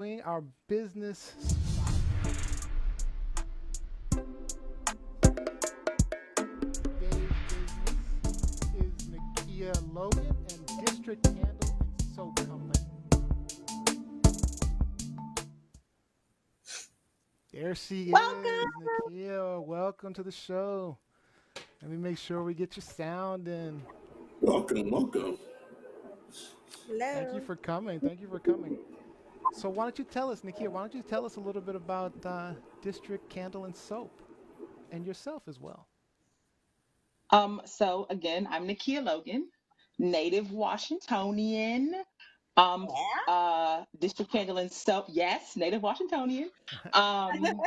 doing our business. Today's business is Nakia Logan and District Candle and Soap Company. There she is, Welcome. Nakia. Welcome to the show. Let me make sure we get your sound in. Welcome, welcome. Thank you Hello. for coming. Thank you for coming. So why don't you tell us, Nakia, why don't you tell us a little bit about District Candle and Soap and yourself as well? So again, I'm Nakia Logan, native Washingtonian. Um, Yeah. District Candle and Soap. Yes, native Washingtonian. Um,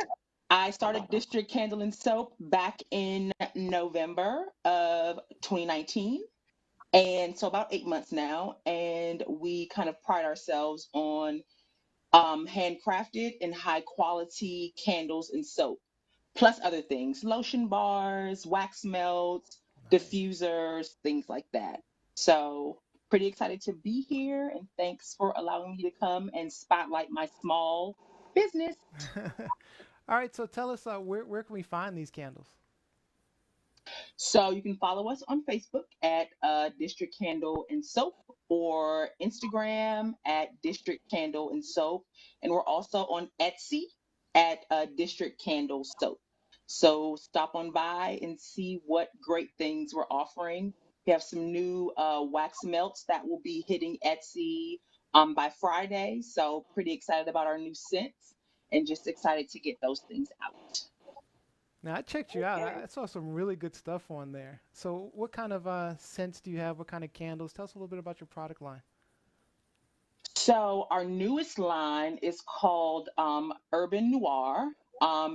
I started District Candle and Soap back in November of 2019. And so about 8 months now. And we kind of pride ourselves on handcrafted and high quality candles and soap plus other things, lotion bars, wax melts, Nice. diffusers, things like that. So, pretty excited to be here and thanks for allowing me to come and spotlight my small business. All right, so tell us where can we find these candles? So, you can follow us on Facebook at District Candle and Soap or Instagram at District Candle and Soap. And we're also on Etsy at District Candle Soap. So stop on by and see what great things we're offering. We have some new wax melts that will be hitting Etsy by Friday. So pretty excited about our new scents and just excited to get those things out. Now I checked you out. I saw some really good stuff on there. So what kind of scents do you have? What kind of candles? Tell us a little bit about your product line. So our newest line is called Urban Noir.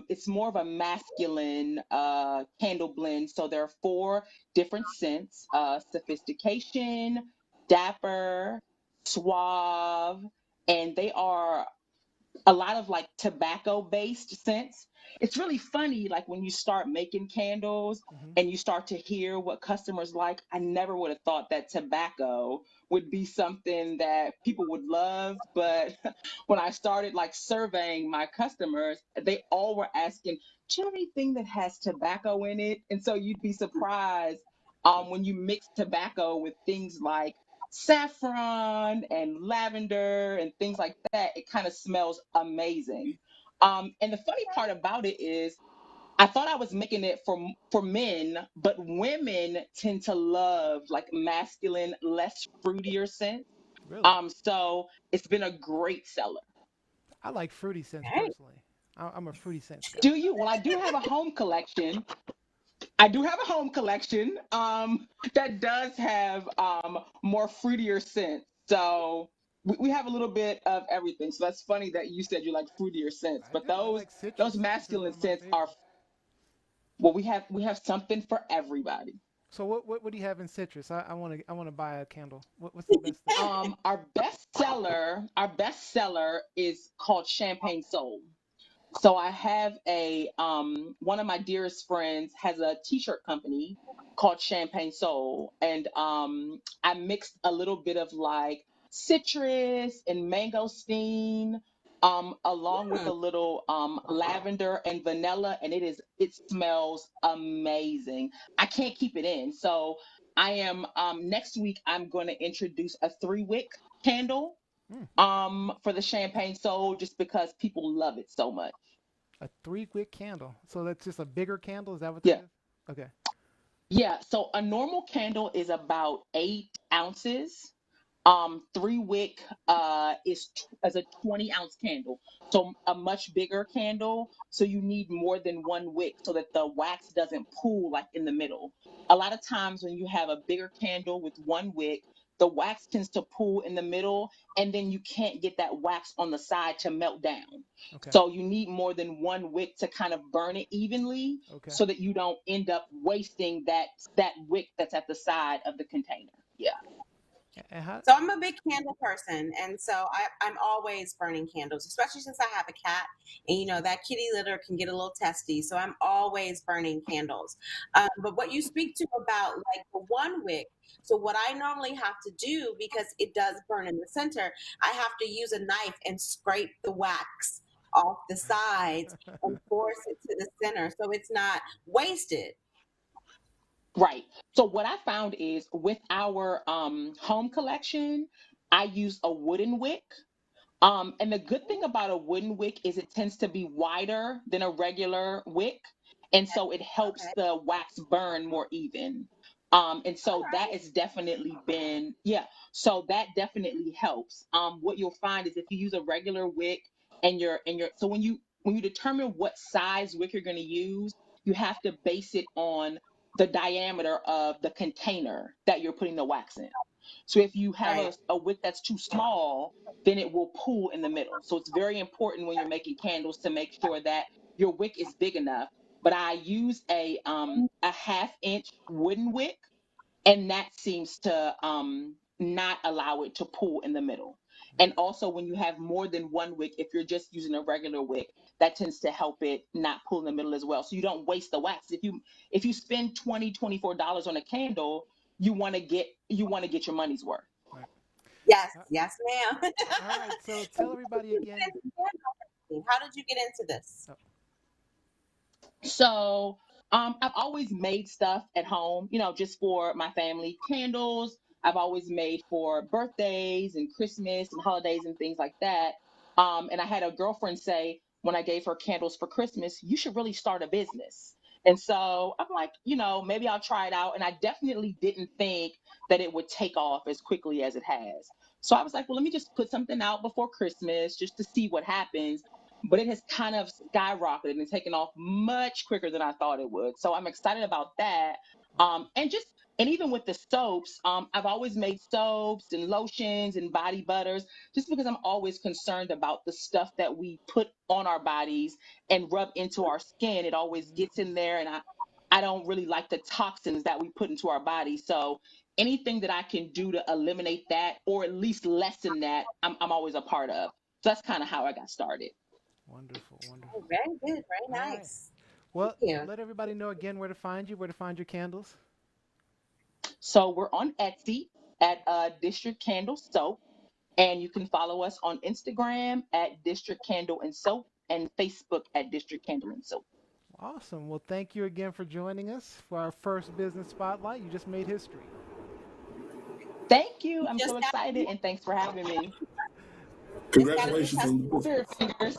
It's more of a masculine candle blend. So there are four different scents: sophistication, dapper, suave, and they are a lot of like tobacco based scents. It's really funny, like when you start making candles Hmm. and you start to hear what customers like. I never would have thought that tobacco would be something that people would love. But when I started like surveying my customers, they all were asking, do you have anything that has tobacco in it? And so you'd be surprised when you mix tobacco with things like saffron and lavender and things like that, it kind of smells amazing. And the funny part about it is, I thought I was making it for men, but women tend to love like masculine, less fruitier scents. Really? So it's been a great seller. I like fruity scents Hey. personally. I'm a fruity scents guy. Do you? Well, I do have a home collection. I do have a home collection that does have more fruitier scents. So we have a little bit of everything. So that's funny that you said you like fruitier scents, I but do. I those like citrus. those Citrus is one masculine of my scents are, favorites. well, we have something for everybody. So what do you have in citrus? I want to buy a candle. What's the best thing? Our best seller is called Champagne Soul. So I have a one of my dearest friends has a t-shirt company called Champagne Soul, and I mixed a little bit of like citrus and mangosteen along with Hmm. a little lavender and vanilla, and it smells amazing. I can't keep it in. So I am next week I'm going to introduce a 3 wick candle Mm, for the Champagne Soul just because people love it so much. a 3 wick candle. So that's just a bigger candle. Is that what that Yeah. is? Okay. Yeah. So a normal candle is about 8 ounces. 3 wick is a 20-ounce candle. So a much bigger candle. So you need more than 1 wick so that the wax doesn't pool like in the middle. A lot of times when you have a bigger candle with 1 wick, the wax tends to pool in the middle, and then you can't get that wax on the side to melt down. Okay. So you need more than 1 wick to kind of burn it evenly Okay. so that you don't end up wasting that wick that's at the side of the container. Yeah. And how? So I'm a big candle person, and so I'm always burning candles, especially since I have a cat, and that kitty litter can get a little testy. So I'm always burning candles. But what you speak to about like the one wick, so what I normally have to do because it does burn in the center, I have to use a knife and scrape the wax off the sides and force it to the center, so it's not wasted. Right. So what I found is with our home collection, I use a wooden wick. And the good thing about a wooden wick is it tends to be wider than a regular wick. And so it helps Okay, the wax burn more even. And all so that right, has definitely been, yeah, so that definitely helps. What you'll find is if you use a regular wick so when you determine what size wick you're going to use, you have to base it on the diameter of the container that you're putting the wax in. So if you have right, a wick that's too small, then it will pool in the middle. So it's very important when you're making candles to make sure that your wick is big enough. But I use a half-inch wooden wick, and that seems to not allow it to pool in the middle. And also when you have more than one wick, if you're just using a regular wick, that tends to help it not pool in the middle as well. So you don't waste the wax. If you spend $24 on a candle, you want to get your money's worth. Right. yes, Uh, yes, ma'am. all right. So So tell how did everybody you get again. into candle? How did you get into this? Oh, So I've always made stuff at home, just for my family. Candles, I've always made for birthdays and Christmas and holidays and things like that. And I had a girlfriend say when I gave her candles for Christmas, you should really start a business. And so I'm like, maybe I'll try it out. And I definitely didn't think that it would take off as quickly as it has. So I was like, well, let me just put something out before Christmas just to see what happens, but it has kind of skyrocketed and taken off much quicker than I thought it would. So I'm excited about that. And even with the soaps, I've always made soaps and lotions and body butters just because I'm always concerned about the stuff that we put on our bodies and rub into our skin. It always gets in there, and I don't really like the toxins that we put into our body. So anything that I can do to eliminate that or at least lessen that, I'm always a part of. So that's kind of how I got started. wonderful, Oh, wonderful. very good, All very right. nice. Thank Well, you. let everybody know again where to find you, where to find your candles. So we're on Etsy at District Candle Soap, and you can follow us on Instagram at District Candle and Soap and Facebook at District Candle and Soap. Awesome. Well, thank you again for joining us for our first business spotlight. You just made history. Thank you. You I'm so excited, and thanks for having me. just got a new Congratulations on the testimony. business. Your fingers.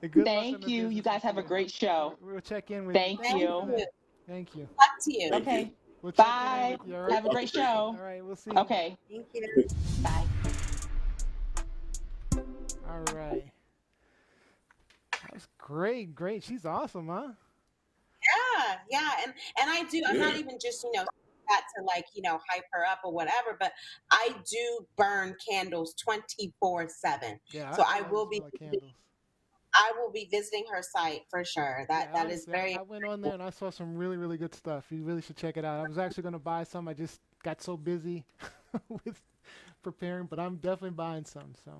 And good luck on Thank the you. You business guys with have a you. great show. We'll check in with you. Thank Thank you Thank for you. you. that. Thank you. Luck to you. Thank you. Okay. We'll check in Bye. with you. All right. Have a Okay, great thank you. show. All right. We'll see you. Okay. Thank you. Bye. All right. That was great. Great. She's awesome, huh? Yeah, yeah, and I do. I'm Yeah. not even just that to like hype her up or whatever, but I do burn candles 24/7. Yeah, So I I love the will be smell of candles. visiting her site for sure. Yeah, That is honestly, very I went on there and I saw some really, really good stuff. You really should check it out. I was actually going to buy some. I just got so busy with preparing, but I'm definitely buying some. So